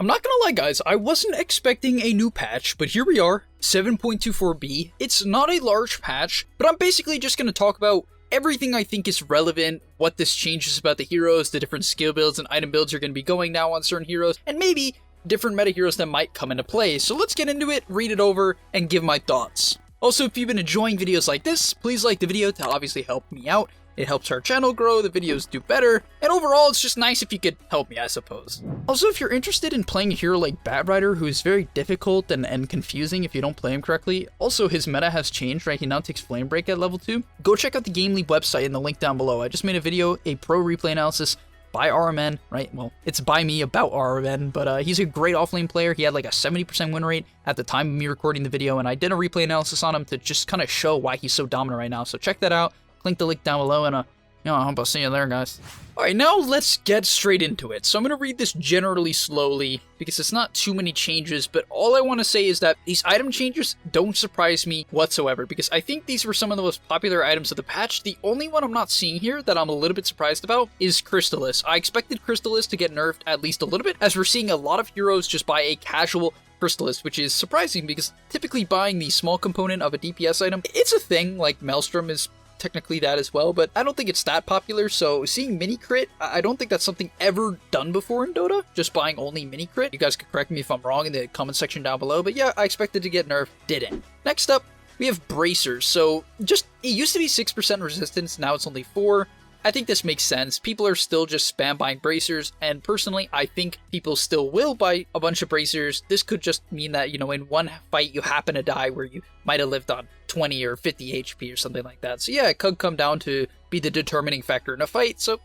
I'm not gonna lie guys, I wasn't expecting a new patch, but here we are, 7.24b. It's not a large patch, but I'm basically just gonna talk about everything I think is relevant, what this changes about the heroes, the different skill builds and item builds are gonna be going now on certain heroes, and maybe different meta heroes that might come into play. So let's get into it, read it over, and give my thoughts. Also, if you've been enjoying videos like this, please like the video to obviously help me out. It helps our channel grow, the videos do better, and overall it's just nice if you could help me, I suppose. Also, if you're interested in playing a hero like Batrider, who is very difficult and confusing if you don't play him correctly, also his meta has changed, right? He now takes Flame Break at level 2. Go check out the gameleap website in the link down below. I just made a video, a pro replay analysis by RMN, right? Well, it's by me about RMN, but he's a great offlane player. He had like a 70% win rate at the time of me recording the video, and I did a replay analysis on him to just kind of show why he's so dominant right now. So check that out. Click the link down below, and I hope I'll see you there, guys. Alright, now let's get straight into it. So I'm going to read this generally slowly, because it's not too many changes, but all I want to say is that these item changes don't surprise me whatsoever, because I think these were some of the most popular items of the patch. The only one I'm not seeing here that I'm a little bit surprised about is Crystallis. I expected Crystallis to get nerfed at least a little bit, as we're seeing a lot of heroes just buy a casual Crystallis, which is surprising, because typically buying the small component of a DPS item, it's a thing. Like Maelstrom is technically that as well, but I don't think it's that popular. So seeing mini crit, I don't think that's something ever done before in Dota, just buying only mini crit. You guys can correct me if I'm wrong in the comment section down below, but yeah, I expected to get nerfed, didn't. Next up, we have bracers. So it used to be 6% resistance, now it's only 4%. I think this makes sense. People are still just spam buying bracers, and personally, I think people still will buy a bunch of bracers. This could just mean that, in one fight you happen to die where you might have lived on 20 or 50 HP or something like that. So yeah, it could come down to be the determining factor in a fight. So,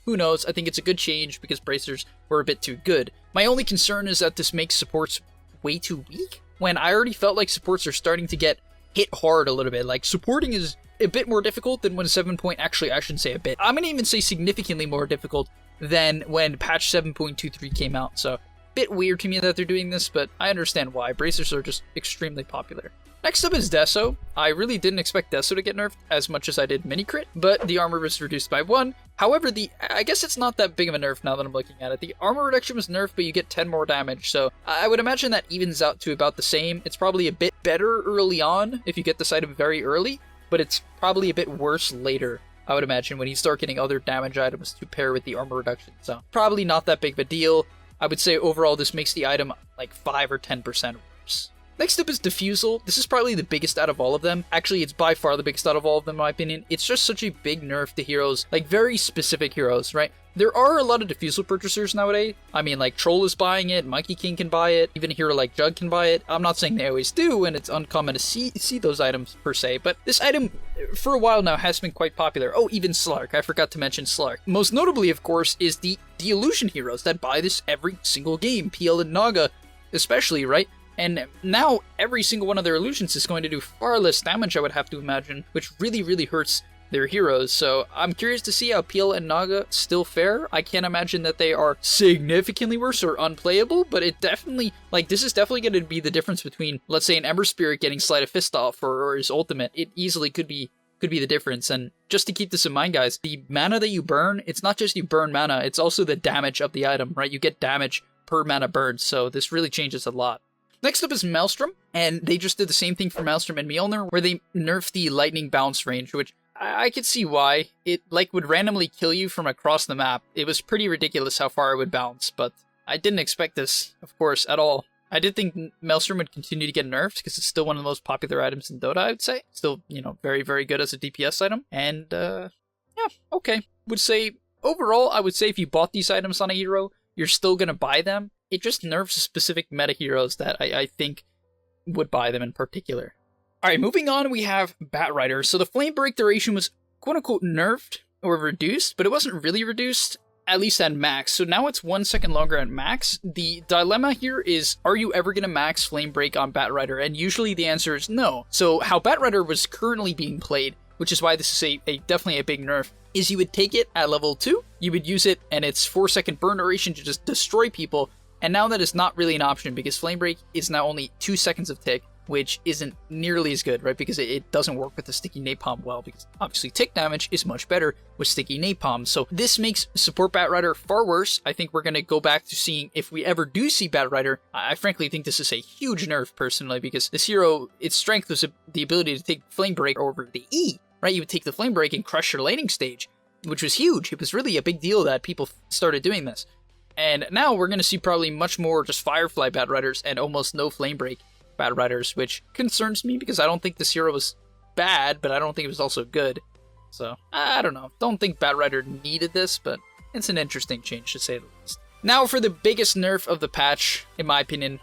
who knows? I think it's a good change because bracers were a bit too good. My only concern is that this makes supports way too weak, when I already felt like supports are starting to get hit hard a little bit. Like, supporting is a bit more difficult than when actually, I shouldn't say a bit. I'm going to even say significantly more difficult than when patch 7.23 came out. So, bit weird to me that they're doing this, but I understand why. Bracers are just extremely popular. Next up is Deso. I really didn't expect Deso to get nerfed as much as I did mini crit, but the armor was reduced by 1. However, I guess it's not that big of a nerf now that I'm looking at it. The armor reduction was nerfed, but you get 10 more damage, so I would imagine that evens out to about the same. It's probably a bit better early on if you get this item very early, but it's probably a bit worse later, I would imagine, when you start getting other damage items to pair with the armor reduction. So probably not that big of a deal. I would say overall this makes the item like 5 or 10% worse. Next up is Diffusal. This is probably the biggest out of all of them. Actually, it's by far the biggest out of all of them, in my opinion. It's just such a big nerf to heroes, like very specific heroes, right? There are a lot of Diffusal purchasers nowadays. I mean, like Troll is buying it, Monkey King can buy it, even a hero like Jug can buy it. I'm not saying they always do, and it's uncommon to see those items per se, but this item, for a while now, has been quite popular. Oh, even Slark. I forgot to mention Slark. Most notably, of course, is the illusion heroes that buy this every single game. PL and Naga, especially, right? And now every single one of their illusions is going to do far less damage, I would have to imagine, which really, really hurts their heroes. So I'm curious to see how PL and Naga still fare. I can't imagine that they are significantly worse or unplayable, but it definitely, this is definitely going to be the difference between, let's say, an Ember Spirit getting Sleight of Fist off or his ultimate. It easily could be the difference. And just to keep this in mind, guys, the mana that you burn, it's not just you burn mana, it's also the damage of the item, right? You get damage per mana burned, so this really changes a lot. Next up is Maelstrom, and they just did the same thing for Maelstrom and Mjolnir, where they nerfed the lightning bounce range, which I could see why. It would randomly kill you from across the map. It was pretty ridiculous how far it would bounce, but I didn't expect this, of course, at all. I did think Maelstrom would continue to get nerfed, because it's still one of the most popular items in Dota, I would say. Still, very, very good as a DPS item, and, yeah, okay. Would say, overall, I would say if you bought these items on a hero, you're still gonna buy them. It just nerfs specific meta heroes that I think would buy them in particular. Alright, moving on, we have Batrider. So the Flame Break duration was quote-unquote nerfed or reduced, but it wasn't really reduced, at least at max. So now it's 1 second longer at max. The dilemma here is, are you ever going to max Flame Break on Batrider? And usually the answer is no. So how Batrider was currently being played, which is why this is definitely a big nerf, is you would take it at level 2, you would use it, and its 4 second burn duration to just destroy people. And now that is not really an option, because Flame Break is now only 2 seconds of tick, which isn't nearly as good, right? Because it doesn't work with the sticky napalm well, because obviously tick damage is much better with sticky napalm. So this makes support Batrider far worse. I think we're going to go back to seeing if we ever do see Batrider. I frankly think this is a huge nerf personally, because this hero, its strength was the ability to take Flame Break over the E, right? You would take the Flame Break and crush your laning stage, which was huge. It was really a big deal that people started doing this. And now we're going to see probably much more just Firefly Batriders and almost no Flame Break Batriders, which concerns me because I don't think this hero was bad, but I don't think it was also good. So, I don't know. Don't think Batrider needed this, but it's an interesting change to say the least. Now for the biggest nerf of the patch, in my opinion,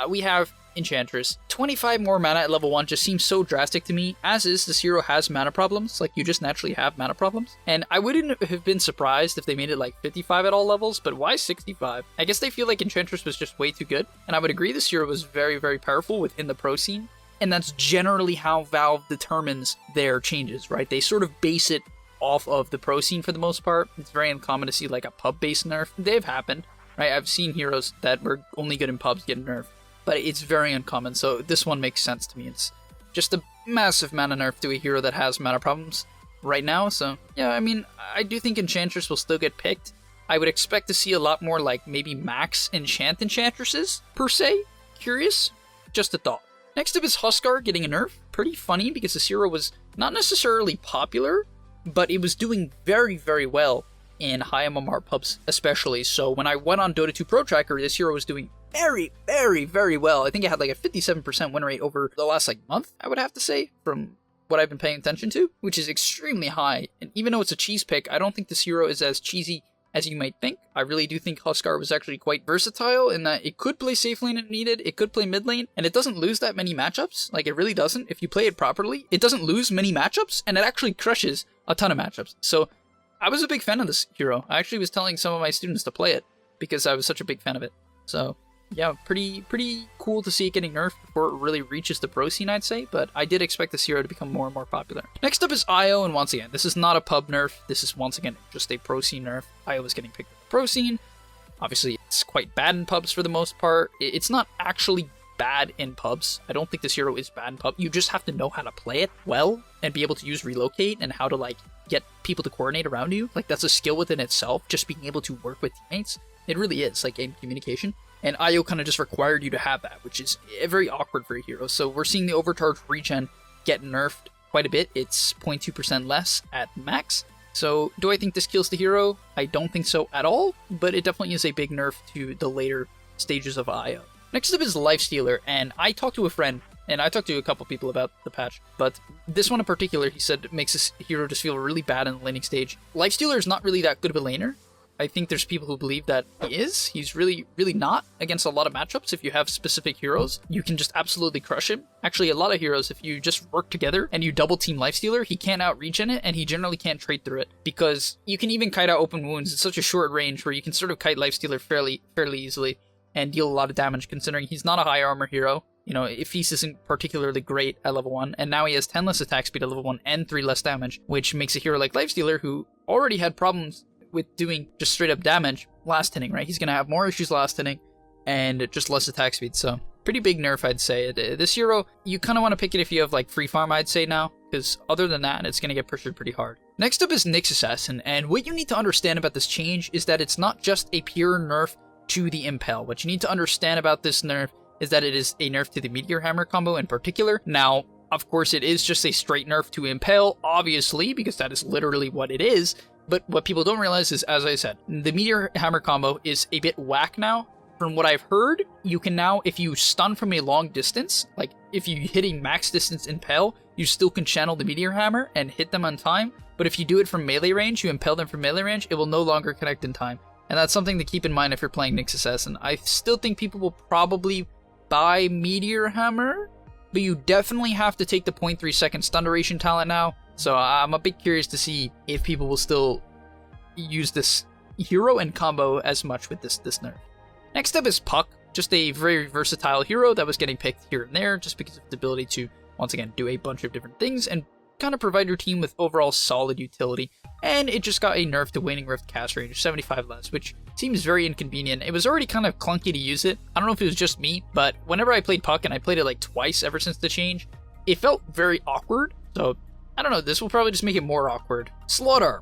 we have Enchantress. 25 more mana at level 1 just seems so drastic to me, as is this hero has mana problems. Like, you just naturally have mana problems. And I wouldn't have been surprised if they made it like 55 at all levels, but why 65? I guess they feel like Enchantress was just way too good, and I would agree this hero was very, very powerful within the pro scene, and that's generally how Valve determines their changes, right? They sort of base it off of the pro scene for the most part. It's very uncommon to see like a pub-based nerf. They've happened, right? I've seen heroes that were only good in pubs get nerfed, but it's very uncommon, so this one makes sense to me. It's just a massive mana nerf to a hero that has mana problems right now, so yeah, I mean, I do think Enchantress will still get picked. I would expect to see a lot more like maybe max enchant Enchantresses, per se. Curious? Just a thought. Next up is Huskar getting a nerf. Pretty funny because this hero was not necessarily popular, but it was doing very, very well in high MMR pubs especially. So when I went on Dota 2 Pro Tracker, this hero was doing very, very, very well. I think it had like a 57% win rate over the last like month, I would have to say, from what I've been paying attention to, which is extremely high. And even though it's a cheese pick, I don't think this hero is as cheesy as you might think. I really do think Huskar was actually quite versatile in that it could play safe lane if needed, it could play mid lane, and it doesn't lose that many matchups. Like, it really doesn't. If you play it properly, it doesn't lose many matchups, and it actually crushes a ton of matchups. So I was a big fan of this hero. I actually was telling some of my students to play it because I was such a big fan of it. So yeah, pretty cool to see it getting nerfed before it really reaches the pro scene, I'd say, but I did expect this hero to become more and more popular. Next up is Io, and once again, this is not a pub nerf, this is once again just a pro scene nerf. Io was getting picked in the pro scene. Obviously, it's quite bad in pubs for the most part. It's not actually bad in pubs. I don't think this hero is bad in pub. You just have to know how to play it well and be able to use relocate and how to like get people to coordinate around you. Like, that's a skill within itself, just being able to work with teammates. It really is, like game communication. And Io kind of just required you to have that, which is very awkward for a hero. So we're seeing the overcharge regen get nerfed quite a bit. It's 0.2% less at max. So do I think this kills the hero? I don't think so at all, but it definitely is a big nerf to the later stages of Io. Next up is Lifestealer, and I talked to a friend, and I talked to a couple people about the patch, but this one in particular, he said, makes this hero just feel really bad in the laning stage. Lifestealer is not really that good of a laner. I think there's people who believe that he is. He's really, really not against a lot of matchups. If you have specific heroes, you can just absolutely crush him. Actually, a lot of heroes, if you just work together and you double team Lifestealer, he can't outreach in it, and he generally can't trade through it, because you can even kite out open wounds. It's such a short range where you can sort of kite Lifestealer fairly easily and deal a lot of damage, considering he's not a high armor hero. You know, Feast isn't particularly great at level 1, and now he has 10 less attack speed at level 1 and 3 less damage, which makes a hero like Lifestealer, who already had problems with doing just straight up damage last hitting, right? He's going to have more issues last hitting and just less attack speed. So pretty big nerf, I'd say. This hero, you kind of want to pick it if you have like free farm, I'd say now, because other than that, it's going to get pressured pretty hard. Next up is Nyx Assassin, and what you need to understand about this change is that it's not just a pure nerf to the Impale. What you need to understand about this nerf is that it is a nerf to the Meteor Hammer combo in particular. Now, of course, it is just a straight nerf to Impale, obviously, because that is literally what it is. But what people don't realize is, as I said, the Meteor Hammer combo is a bit whack now. From what I've heard, you can now, if you stun from a long distance, like if you're hitting max distance Impale, you still can channel the Meteor Hammer and hit them on time. But if you do it from melee range, you impale them from melee range, it will no longer connect in time. And that's something to keep in mind if you're playing Nyx Assassin. I still think people will probably buy Meteor Hammer, but you definitely have to take the 0.3 second stun duration talent now. So I'm a bit curious to see if people will still use this hero and combo as much with this nerf. Next up is Puck, just a very versatile hero that was getting picked here and there just because of the ability to, once again, do a bunch of different things and kind of provide your team with overall solid utility. and it just got a nerf to Waning Rift cast range, 75 less, which seems very inconvenient. It was already kind of clunky to use it. I don't know if it was just me, but whenever I played Puck, and I played it like twice ever since the change, it felt very awkward. So, I don't know, this will probably just make it more awkward. Slardar.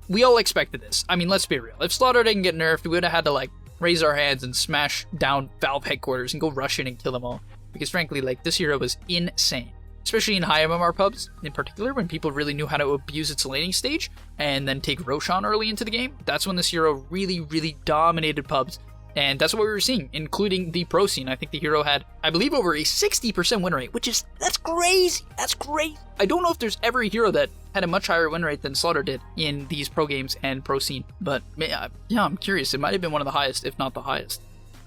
We all expected this. I mean, let's be real. If Slardar didn't get nerfed, we would have had to like raise our hands and smash down Valve headquarters and go rush in and kill them all. Because frankly, like, this hero was insane. Especially in high MMR pubs, in particular, when people really knew how to abuse its laning stage and then take Roshan early into the game. That's when this hero really, really dominated pubs. And that's what we were seeing, including the pro scene. I think the hero had, I believe, over a 60% win rate, which is, that's crazy. That's great. I don't know if there's ever a hero that had a much higher win rate than Slardar did in these pro games and pro scene. But yeah, I'm curious. It might have been one of the highest, if not the highest.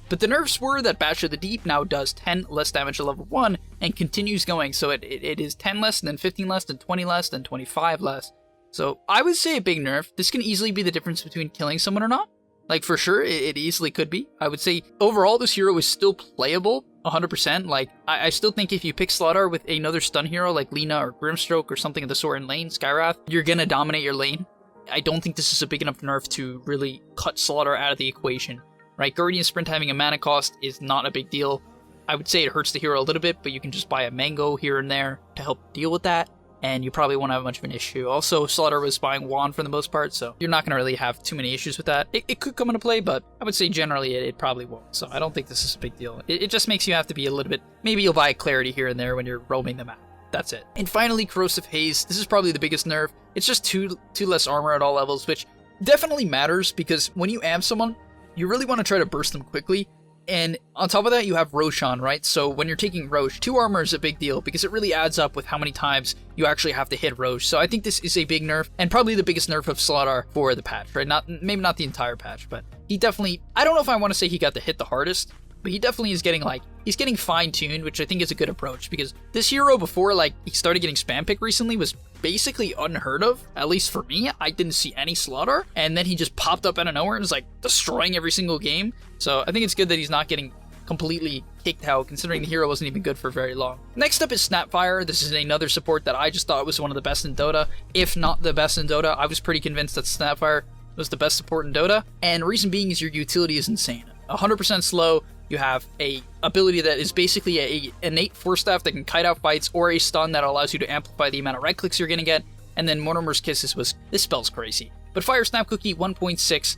But the nerfs were that Bash of the Deep now does 10 less damage at level 1 and continues going. So it is 10 less, then 15 less, then 20 less, then 25 less. So I would say a big nerf. This can easily be the difference between killing someone or not. Like, for sure, it easily could be. I would say, overall, this hero is still playable, 100%. Like, I still think if you pick Slardar with another stun hero, like Lina or Grimstroke or something of the sort in lane, Skywrath, you're gonna dominate your lane. I don't think this is a big enough nerf to really cut Slardar out of the equation, right? Guardian Sprint having a mana cost is not a big deal. I would say it hurts the hero a little bit, but you can just buy a Mango here and there to help deal with that, and you probably won't have much of an issue. Also, Slardar was buying Wand for the most part, so you're not going to really have too many issues with that. It could come into play, but I would say generally it probably won't, so I don't think this is a big deal. It just makes you have to be a little bit, maybe you'll buy Clarity here and there when you're roaming the map. That's it. And finally, Corrosive Haze. This is probably the biggest nerf. It's just two less armor at all levels, which definitely matters, because when you amp someone, you really want to try to burst them quickly. And on top of that, you have Roshan, right? So when you're taking Rosh, 2 armor is a big deal because it really adds up with how many times you actually have to hit Rosh. So I think this is a big nerf, and probably the biggest nerf of Slardar for the patch, right? Maybe not the entire patch, but he definitely, I don't know if I want to say he got the hit the hardest, but he definitely is getting, like, he's getting fine-tuned, which I think is a good approach, because this hero before, like, he started getting spam pick recently was basically unheard of, at least for me. I didn't see any Slardar, and then he just popped up out of nowhere and was, like, destroying every single game. So I think it's good that he's not getting completely kicked out, considering the hero wasn't even good for very long. Next up is Snapfire. This is another support that I just thought was one of the best in Dota, if not the best in Dota. I was pretty convinced that Snapfire was the best support in Dota, and reason being is your utility is insane. 100% slow. You have a ability that is basically a innate force staff that can kite out fights, or a stun that allows you to amplify the amount of right clicks you're gonna get. And then Mortimer's Kisses this spell's crazy. But Fire Snap Cookie 1.6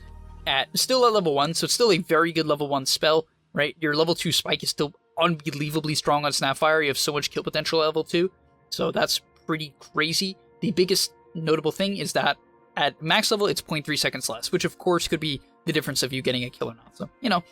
still at level 1, so it's still a very good level 1 spell, right? Your level 2 spike is still unbelievably strong on Snapfire. You have so much kill potential at level 2, so that's pretty crazy. The biggest notable thing is that at max level, it's 0.3 seconds less, which of course could be the difference of you getting a kill or not. So, you know,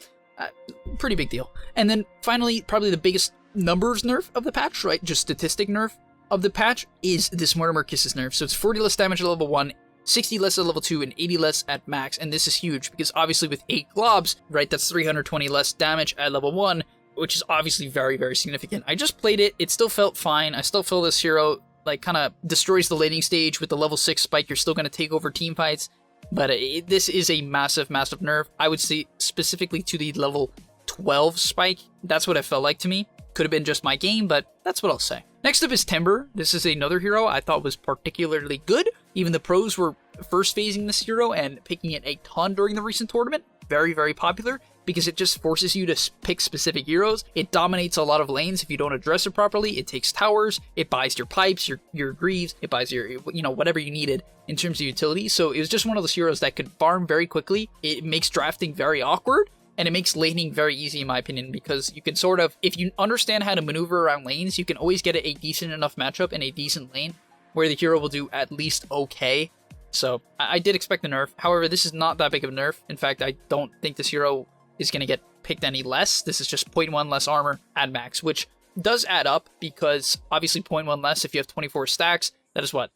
pretty big deal. And then finally, probably the biggest numbers nerf of the patch, right? Just statistic nerf of the patch is this Mortimer Kisses nerf. So it's 40 less damage at level 1, 60 less at level 2, and 80 less at max. And this is huge because obviously with 8 globs, right, that's 320 less damage at level 1, which is obviously very, very significant. I just played it. It still felt fine. I still feel this hero, like, kind of destroys the laning stage with the level 6 spike. You're still going to take over team fights. But this is a massive, massive nerf. I would say specifically to the level 12 spike. That's what it felt like to me. Could have been just my game, but that's what I'll say. Next up is Timber. This is another hero I thought was particularly good. Even the pros were first phasing this hero and picking it a ton during the recent tournament. Very, very popular because it just forces you to pick specific heroes. It dominates a lot of lanes if you don't address it properly. It takes towers. It buys your pipes, your greaves. It buys your, you know, whatever you needed in terms of utility. So it was just one of those heroes that could farm very quickly. It makes drafting very awkward. And it makes laning very easy, in my opinion, because you can sort of, if you understand how to maneuver around lanes, you can always get a decent enough matchup in a decent lane where the hero will do at least okay. So I did expect a nerf. However, this is not that big of a nerf. In fact, I don't think this hero is going to get picked any less. This is just 0.1 less armor at max, which does add up because obviously 0.1 less if you have 24 stacks. That is what?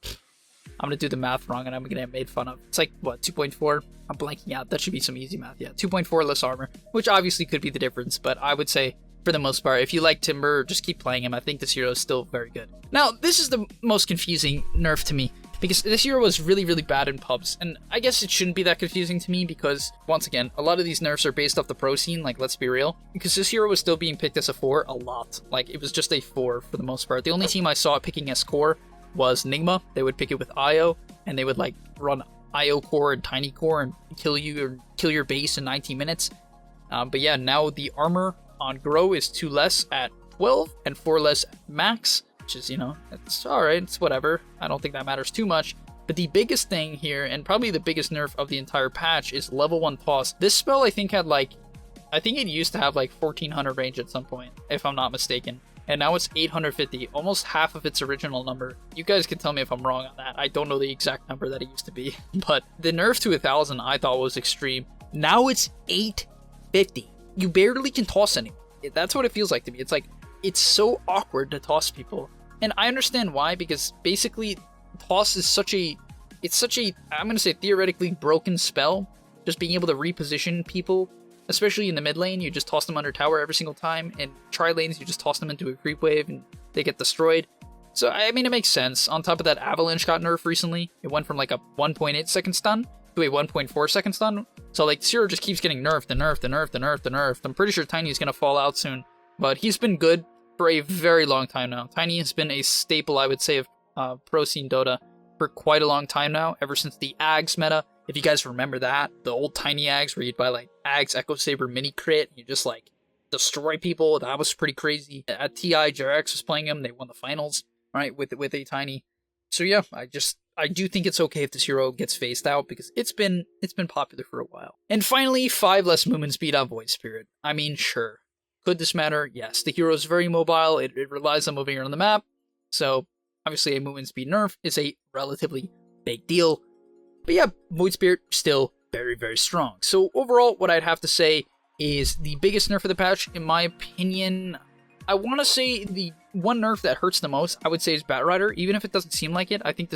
I'm going to do the math wrong and I'm going to get made fun of. It's like, what, 2.4? I'm blanking out. That should be some easy math. Yeah, 2.4 less armor, which obviously could be the difference, but I would say, for the most part, if you like Timber, just keep playing him. I think this hero is still very good. Now, this is the most confusing nerf to me, because this hero was really, really bad in pubs, and I guess it shouldn't be that confusing to me because, once again, a lot of these nerfs are based off the pro scene, like, let's be real, because this hero was still being picked as a 4 a lot. Like, it was just a 4 for the most part. The only team I saw it picking as core was Nigma. They would pick it with Io. and they would like run IO core and tiny core and kill you or kill your base in 19 minutes. But yeah, now the armor on grow is 2 less at 12 and 4 less at max, which is, you know, it's alright, it's whatever. I don't think that matters too much. But the biggest thing here, and probably the biggest nerf of the entire patch, is level 1 toss. This spell I think had like, I think it used to have like 1400 range at some point, if I'm not mistaken. And now it's 850, almost half of its original number. You guys can tell me if I'm wrong on that. I don't know the exact number that it used to be. But the nerf to 1000 I thought was extreme. Now it's 850. You barely can toss anyone. That's what it feels like to me. It's like, it's so awkward to toss people. And I understand why, because basically toss is such a, I'm going to say theoretically broken spell. Just being able to reposition people, especially in the mid lane, you just toss them under tower every single time. And tri lanes, you just toss them into a creep wave and they get destroyed. So, I mean, it makes sense. On top of that, Avalanche got nerfed recently. It went from like a 1.8 second stun to a 1.4 second stun. So like Zero just keeps getting nerfed and nerfed and nerfed and nerfed and nerfed. I'm pretty sure Tiny is going to fall out soon. But he's been good for a very long time now. Tiny has been a staple, I would say, of pro scene Dota for quite a long time now, ever since the Ags meta. If you guys remember that, the old Tiny Ags where you'd buy like Ags Echo Saber mini crit, and you just like destroy people. That was pretty crazy. At TI, JRX was playing him. They won the finals, right, with a Tiny. So yeah, I do think it's okay if this hero gets phased out, because it's been popular for a while. And finally, 5 less movement speed on Void Spirit. I mean, sure. Could this matter? Yes. The hero is very mobile. It relies on moving around the map. So obviously a movement speed nerf is a relatively big deal. But yeah, Void Spirit still very, very strong. So overall, what I'd have to say is the biggest nerf of the patch, in my opinion, I want to say the one nerf that hurts the most, I would say, is Batrider. Even if it doesn't seem like it, I think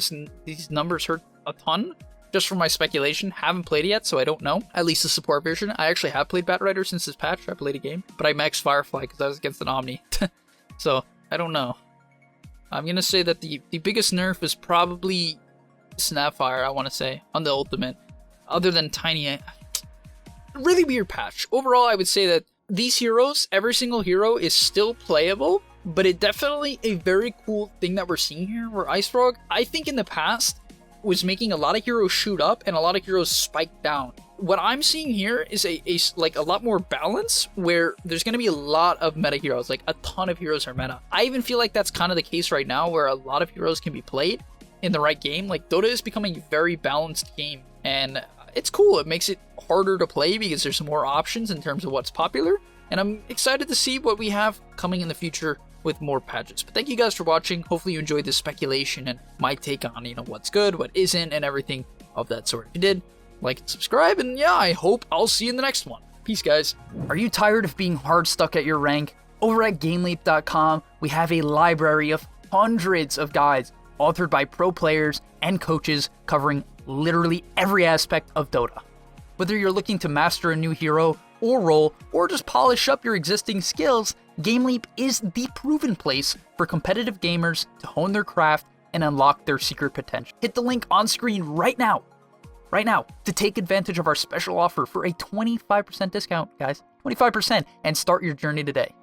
these numbers hurt a ton. Just from my speculation, haven't played it yet, so I don't know. At least the support version. I actually have played Batrider since this patch. I played a game, but I maxed Firefly because I was against an Omni. So, I don't know. I'm going to say that the biggest nerf is probably Snapfire, I want to say, on the ultimate. Other than Tiny, really weird patch. Overall, I would say that these heroes, every single hero is still playable, but it definitely a very cool thing that we're seeing here, where Ice Frog, I think in the past, was making a lot of heroes shoot up and a lot of heroes spike down. What I'm seeing here is a lot more balance, where there's going to be a lot of meta heroes, like a ton of heroes are meta. I even feel like that's kind of the case right now, where a lot of heroes can be played in the right game. Like Dota is becoming a very balanced game, and it's cool. It makes it harder to play because there's more options in terms of what's popular, and I'm excited to see what we have coming in the future with more patches. But thank you guys for watching. Hopefully you enjoyed this speculation and my take on, you know, what's good, what isn't, and everything of that sort. If you did, like and subscribe, and yeah, I hope I'll see you in the next one. Peace, guys. Are you tired of being hard stuck at your rank? Over at gameleap.com, we have a library of hundreds of guides authored by pro players and coaches covering literally every aspect of Dota. Whether you're looking to master a new hero or role, or just polish up your existing skills, GameLeap is the proven place for competitive gamers to hone their craft and unlock their secret potential. Hit the link on screen right now, to take advantage of our special offer for a 25% discount, guys. 25%, and start your journey today.